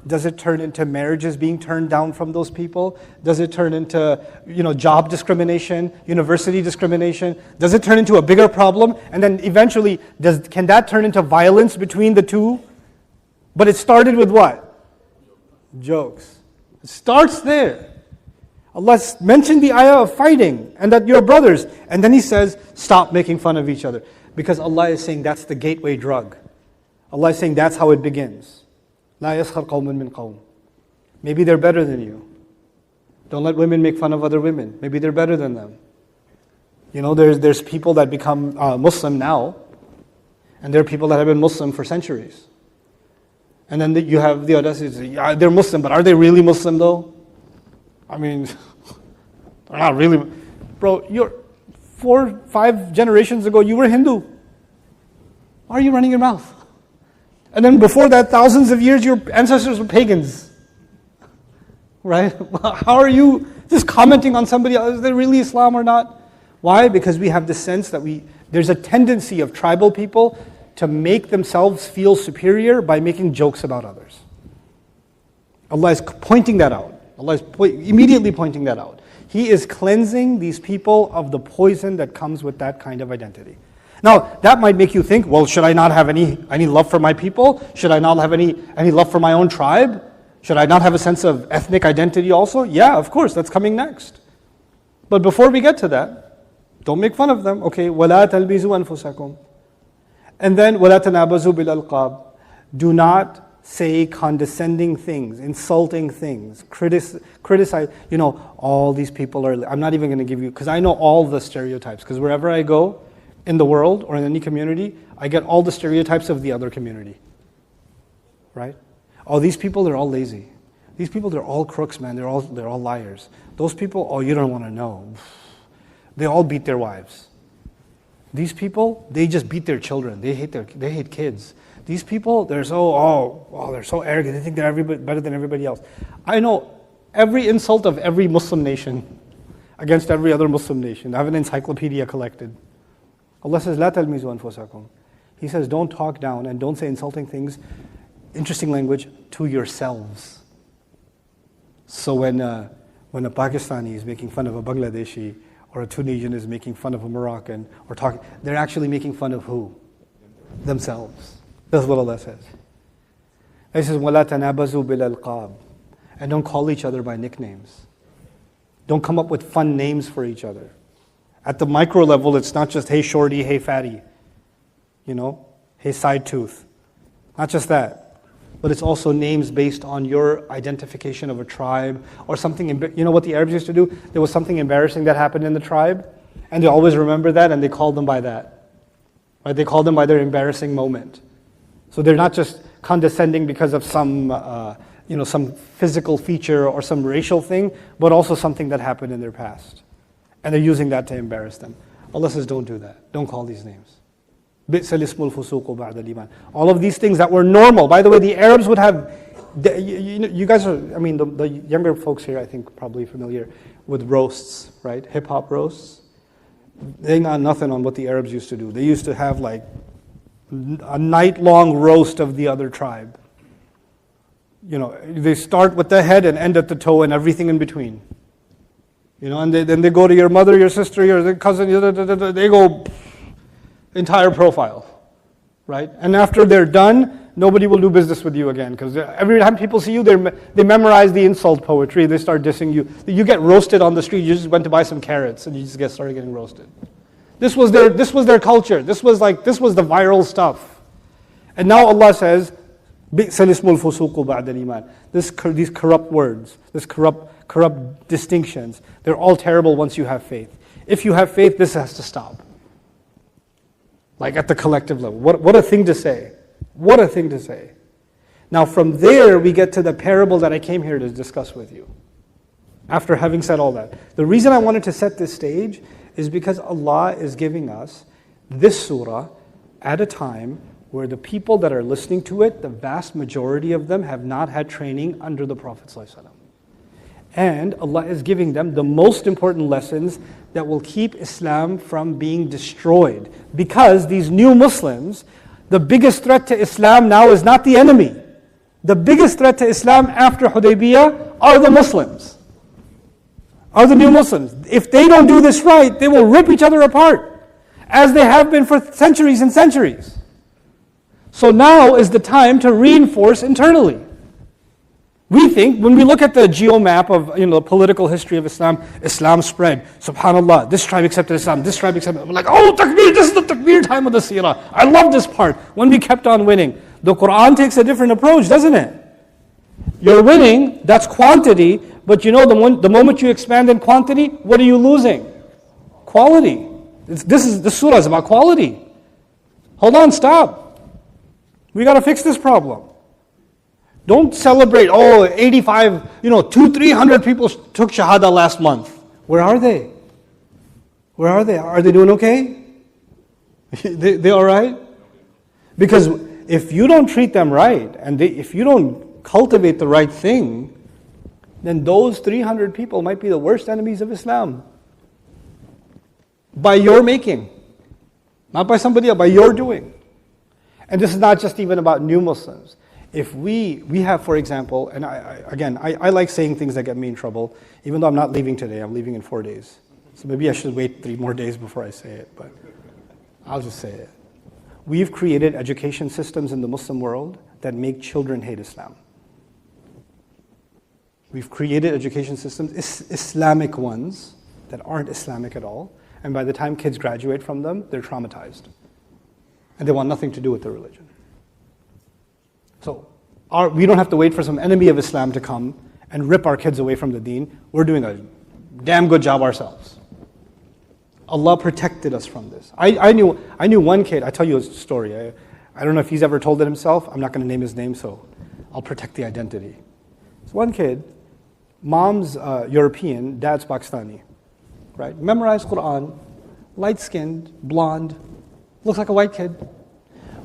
Does it turn into marriages being turned down from those people? Does it turn into, job discrimination, university discrimination? Does it turn into a bigger problem? And then eventually, can that turn into violence between the two? But it started with what? Jokes. It starts there. Allah mentioned the ayah of fighting and that you're brothers. And then He says, stop making fun of each other. Because Allah is saying that's the gateway drug. Allah is saying that's how it begins. لا يسخر قوم من قوم. Maybe they're better than you. Don't let women make fun of other women. Maybe they're better than them. There's people that become Muslim now, and there are people that have been Muslim for centuries. And then you have the audacity to say, yeah, they're Muslim, but are they really Muslim though? I mean, they're not really. Bro, 4-5 generations ago, you were Hindu. Why are you running your mouth? And then before that, thousands of years, your ancestors were pagans. Right? How are you just commenting on somebody else? Is they really Islam or not? Why? Because we have the sense that there's a tendency of tribal people to make themselves feel superior by making jokes about others. Allah is pointing that out. Allah is immediately pointing that out. He is cleansing these people of the poison that comes with that kind of identity. Now, that might make you think, well, should I not have any love for my people? Should I not have any love for my own tribe? Should I not have a sense of ethnic identity also? Yeah, of course, that's coming next. But before we get to that, don't make fun of them. Okay, وَلَا تَلْبِزُوا أَنفُسَكُمْ. And then, وَلَا تَنَابَزُوا بِالْأَلْقَابِ. Do not say condescending things, insulting things, criticize. All these people are, I'm not even going to give you, because I know all the stereotypes, because wherever I go, in the world or in any community, I get all the stereotypes of the other community. Right? Oh, these people, they're all lazy. These people, they're all crooks, man. They're all liars. Those people, oh, you don't want to know. They all beat their wives. These people, they just beat their children. They hate kids. These people, they're so arrogant. They think they're better than everybody else. I know every insult of every Muslim nation against every other Muslim nation. I have an encyclopedia collected. Allah says, لا تلمزوا أنفسكم. He says, don't talk down and don't say insulting things, interesting language, to yourselves. So when a Pakistani is making fun of a Bangladeshi, or a Tunisian is making fun of a Moroccan, they're actually making fun of who? Themselves. That's what Allah says. He says, وَلَا تَنَابَزُوا بِالْأَلْقَابِ. And don't call each other by nicknames. Don't come up with fun names for each other. At the micro level, it's not just, hey shorty, hey fatty, hey side tooth. Not just that. But it's also names based on your identification of a tribe or something. What the Arabs used to do? There was something embarrassing that happened in the tribe, and they always remember that, and they called them by that. Right? They called them by their embarrassing moment. So they're not just condescending because of some physical feature or some racial thing, but also something that happened in their past. And they're using that to embarrass them. Allah says, don't do that. Don't call these names. بِئْسَ الْإِسْمُ الْفُسُوقُ بَعْدَ الْإِيمَانِ. All of these things that were normal. By the way, the Arabs would have, you guys are, the younger folks here, I think, probably familiar with roasts, right? Hip-hop roasts. They got nothing on what the Arabs used to do. They used to have like a night-long roast of the other tribe. They start with the head and end at the toe and everything in between. And then they go to your mother, your sister, your cousin, they go entire profile, right? And after they're done, nobody will do business with you again, because every time people see you, they memorize the insult poetry, they start dissing you. You get roasted on the street, you just went to buy some carrots and you just started getting roasted. This was their culture. This was the viral stuff. And now Allah says, بِئْسَ الْإِسْمُ الْفُسُوقُ بَعْدَ الْإِيمَانِ. These corrupt words, these corrupt distinctions, they're all terrible once you have faith. If you have faith, this has to stop. Like at the collective level. What a thing to say. What a thing to say. Now from there, we get to the parable that I came here to discuss with you. After having said all that. The reason I wanted to set this stage is because Allah is giving us this surah at a time where the people that are listening to it, the vast majority of them have not had training under the Prophet ﷺ. And Allah is giving them the most important lessons that will keep Islam from being destroyed. Because these new Muslims, the biggest threat to Islam now is not the enemy. The biggest threat to Islam after Hudaybiyah are the Muslims, are the new Muslims. If they don't do this right, they will rip each other apart, as they have been for centuries and centuries. So now is the time to reinforce internally. We think, when we look at the geomap of the political history of Islam, Islam spread. SubhanAllah, this tribe accepted Islam, this tribe accepted Islam. We're like, oh, takbir, this is the takbir time of the seerah. I love this part, when we kept on winning. The Quran takes a different approach, doesn't it? You're winning, that's quantity, but the moment you expand in quantity, what are you losing? Quality. This surah is about quality. Hold on, stop. We got to fix this problem. Don't celebrate, 85, 300 people took Shahada last month. Where are they? Where are they? Are they doing okay? They all right? Because if you don't treat them right, and if you don't cultivate the right thing, then those 300 people might be the worst enemies of Islam. By your making. Not by somebody else, by your doing. And this is not just even about new Muslims. If we have, for example, and I like saying things that get me in trouble, even though I'm not leaving today, I'm leaving in 4 days. So maybe I should wait 3 more days before I say it, but I'll just say it. We've created education systems in the Muslim world that make children hate Islam. We've created education systems, Islamic ones, that aren't Islamic at all, and by the time kids graduate from them, they're traumatized. And they want nothing to do with their religion. So we don't have to wait for some enemy of Islam to come and rip our kids away from the deen. We're doing a damn good job ourselves. Allah protected us from this. I knew one kid. I tell you a story. I don't know if he's ever told it himself. I'm not going to name his name, so I'll protect the identity. It's one kid, mom's European, dad's Pakistani, right? Memorized Quran, light-skinned, blonde, looks like a white kid.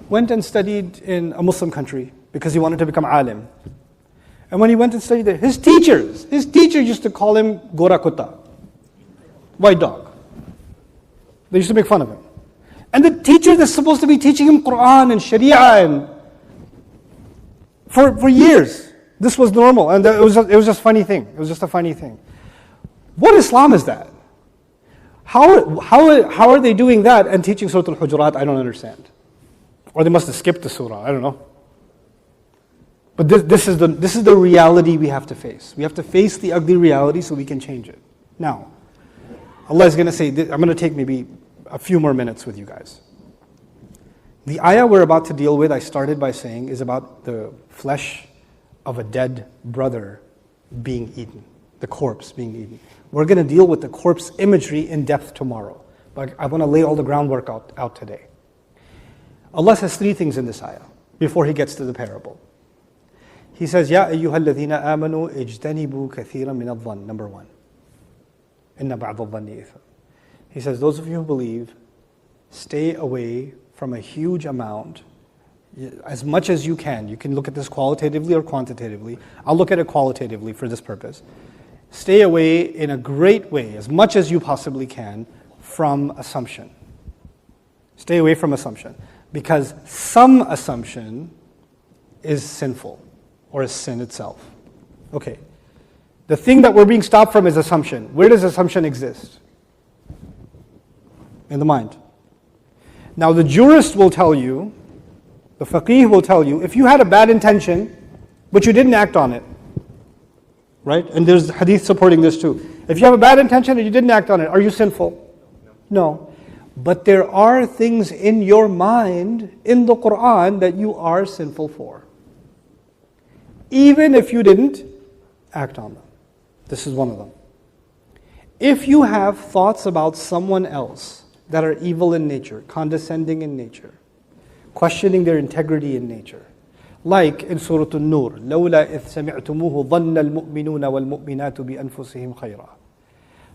Went and studied in a Muslim country because he wanted to become alim. And when he went and studied there, his teachers used to call him Gora Kutta, white dog. They used to make fun of him. And the teacher that's supposed to be teaching him Quran and Sharia and for years, this was normal. And it was just a funny thing. It was just a funny thing. What Islam is that? How are they doing that and teaching Surah Al-Hujurat? I don't understand. Or they must have skipped the surah, I don't know. But this is the reality we have to face. We have to face the ugly reality so we can change it. Now, Allah is going to say, I'm going to take maybe a few more minutes with you guys. The ayah we're about to deal with, I started by saying, is about the flesh of a dead brother being eaten, the corpse being eaten. We're going to deal with the corpse imagery in depth tomorrow. But I want to lay all the groundwork out today. Allah says 3 things in this ayah before He gets to the parable. He says, Ya ayyuha alladhina amanu ijtanibu kathiran min adh-dhann. Number 1. Inna ba'd adh-dhanni ithm. He says, those of you who believe, stay away from a huge amount, as much as you can. You can look at this qualitatively or quantitatively. I'll look at it qualitatively for this purpose. Stay away in a great way, as much as you possibly can, from assumption. Stay away from assumption. Because some assumption is sinful, or is sin itself. Okay. The thing that we're being stopped from is assumption. Where does assumption exist? In the mind. Now the jurist will tell you, the faqih will tell you, if you had a bad intention, but you didn't act on it, right? And there's hadith supporting this too. If you have a bad intention and you didn't act on it, are you sinful? No. But there are things in your mind, in the Quran, that you are sinful for. Even if you didn't act on them. This is one of them. If you have thoughts about someone else that are evil in nature, condescending in nature, questioning their integrity in nature, like in Surah An-Nur, لَوْلَا إِذْ سَمِعْتُمُوهُ ظَنَّ الْمُؤْمِنُونَ وَالْمُؤْمِنَاتُ بِأَنفُسِهِمْ خَيْرًا.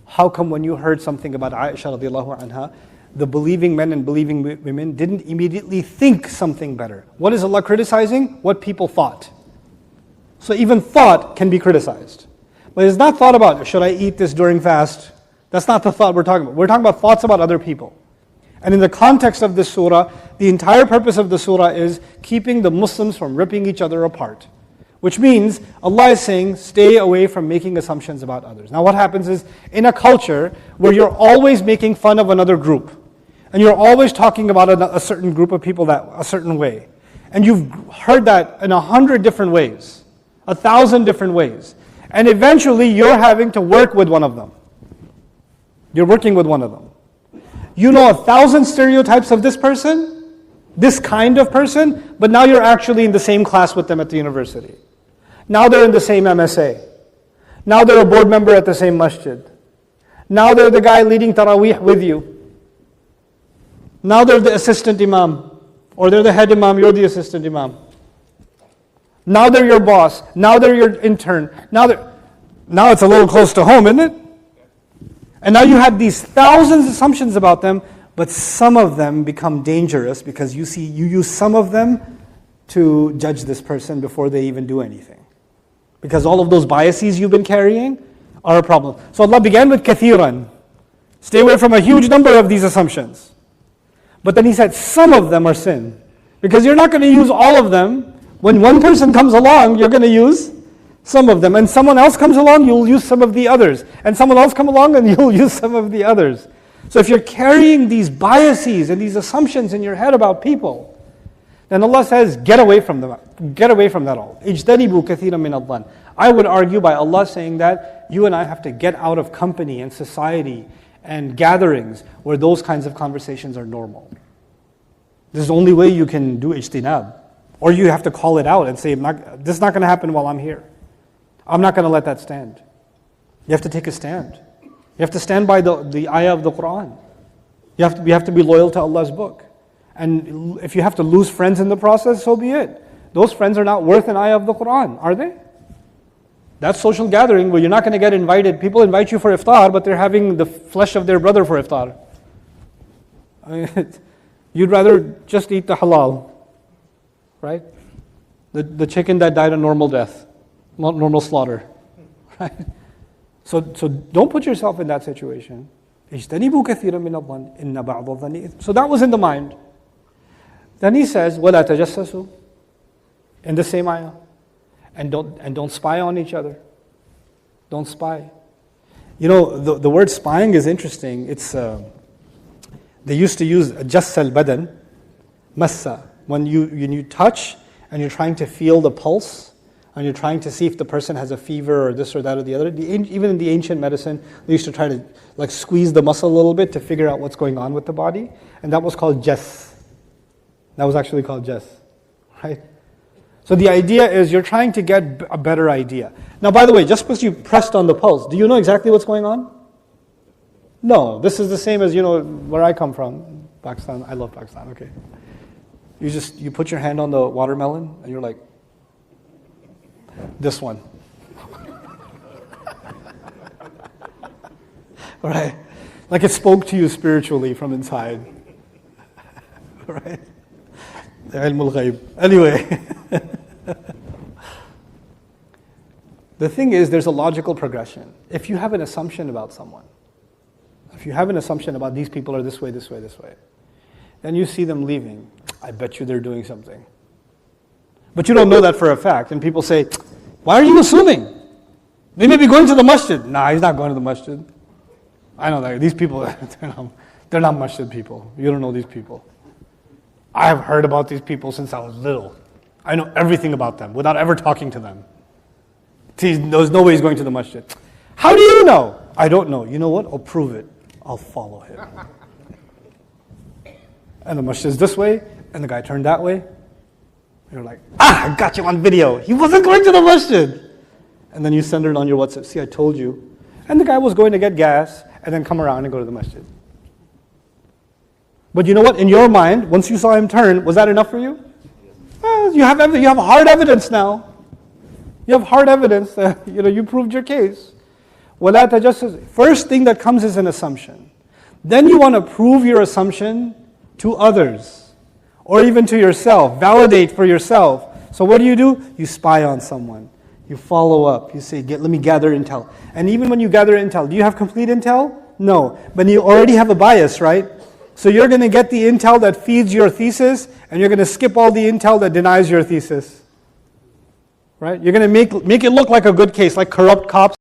How come when you heard something about Aisha radiallahu anha, the believing men and believing women didn't immediately think something better? What is Allah criticizing? What people thought. So even thought can be criticized. But it's not thought about, should I eat this during fast? That's not the thought we're talking about. We're talking about thoughts about other people. And in the context of this surah, the entire purpose of the surah is keeping the Muslims from ripping each other apart. Which means Allah is saying, stay away from making assumptions about others. Now what happens is, in a culture where you're always making fun of another group, and you're always talking about a certain group of people that a certain way, and you've heard that in 100 different ways, 1,000 different ways, and eventually you're having to work with one of them. You're working with one of them. You know 1,000 stereotypes of this person, this kind of person, but now you're actually in the same class with them at the university. Now they're in the same MSA. Now they're a board member at the same masjid. Now they're the guy leading Taraweeh with you. Now they're the assistant imam. Or they're the head imam, you're the assistant imam. Now they're your boss. Now they're your intern. Now it's a little close to home, isn't it? And now you have these thousands of assumptions about them, but some of them become dangerous because you use some of them to judge this person before they even do anything. Because all of those biases you've been carrying are a problem. So Allah began with kathiran. Stay away from a huge number of these assumptions. But then He said some of them are sin. Because you're not going to use all of them. When one person comes along, you're going to use some of them. And someone else comes along, you'll use some of the others. And someone else comes along and you'll use some of the others. So if you're carrying these biases and these assumptions in your head about people, then Allah says, get away from them. Get away from that all. اجتنبوا كثيرا من الظن. I would argue by Allah saying that you and I have to get out of company and society and gatherings where those kinds of conversations are normal. This is the only way you can do ijtinab. Or you have to call it out and say, this is not going to happen while I'm here. I'm not going to let that stand. You have to take a stand. You have to stand by the ayah of the Quran. You have to be loyal to Allah's book. And if you have to lose friends in the process, so be it. Those friends are not worth an ayah of the Quran, are they? That's social gathering where you're not going to get invited. People invite you for iftar, but they're having the flesh of their brother for iftar. I mean, you'd rather just eat the halal, right? The chicken that died a normal death, not normal slaughter, right? So don't put yourself in that situation. So that was in the mind. Then He says, وَلَا تَجَسَّسُوا, in the same ayah. And don't spy on each other. Don't spy. You know, the word spying is interesting. It's they used to use jass al-badan, massa. When you touch and you're trying to feel the pulse, and you're trying to see if the person has a fever or this or that or the other. Even in the ancient medicine, they used to try to squeeze the muscle a little bit to figure out what's going on with the body. And that was called jass. That was actually called jass, right? So the idea is you're trying to get a better idea. Now, by the way, just because you pressed on the pulse, do you know exactly what's going on? No, this is the same as, where I come from, Pakistan. I love Pakistan, okay. You put your hand on the watermelon and you're like, this one. Right? Like it spoke to you spiritually from inside. Right? The ilmul ghaib. Anyway. The thing is, there's a logical progression. If you have an assumption about someone, if you have an assumption about these people are this way, this way, this way, then you see them leaving, I bet you they're doing something. But you don't know that for a fact. And people say, why are you assuming? They may be going to the masjid. Nah, he's not going to the masjid. I know that. These people, they're not masjid people. You don't know these people. I have heard about these people since I was little. I know everything about them without ever talking to them. There's no way he's going to the masjid. How do you know? I don't know. You know what? I'll prove it. I'll follow him. And the masjid is this way, and the guy turned that way. You're like, I got you on video. He wasn't going to the masjid. And then you send it on your WhatsApp. See, I told you. And the guy was going to get gas and then come around and go to the masjid. But you know what? In your mind, once you saw him turn, was that enough for you? You have hard evidence now. You have hard evidence that you proved your case. وَلَا تَجَسَّسُوا. First thing that comes is an assumption. Then you want to prove your assumption to others. Or even to yourself. Validate for yourself. So what do? You spy on someone. You follow up. You say, let me gather intel. And even when you gather intel, do you have complete intel? No. But you already have a bias, right? So you're going to get the intel that feeds your thesis, and you're going to skip all the intel that denies your thesis. right? You're going to make it look like a good case, like corrupt cops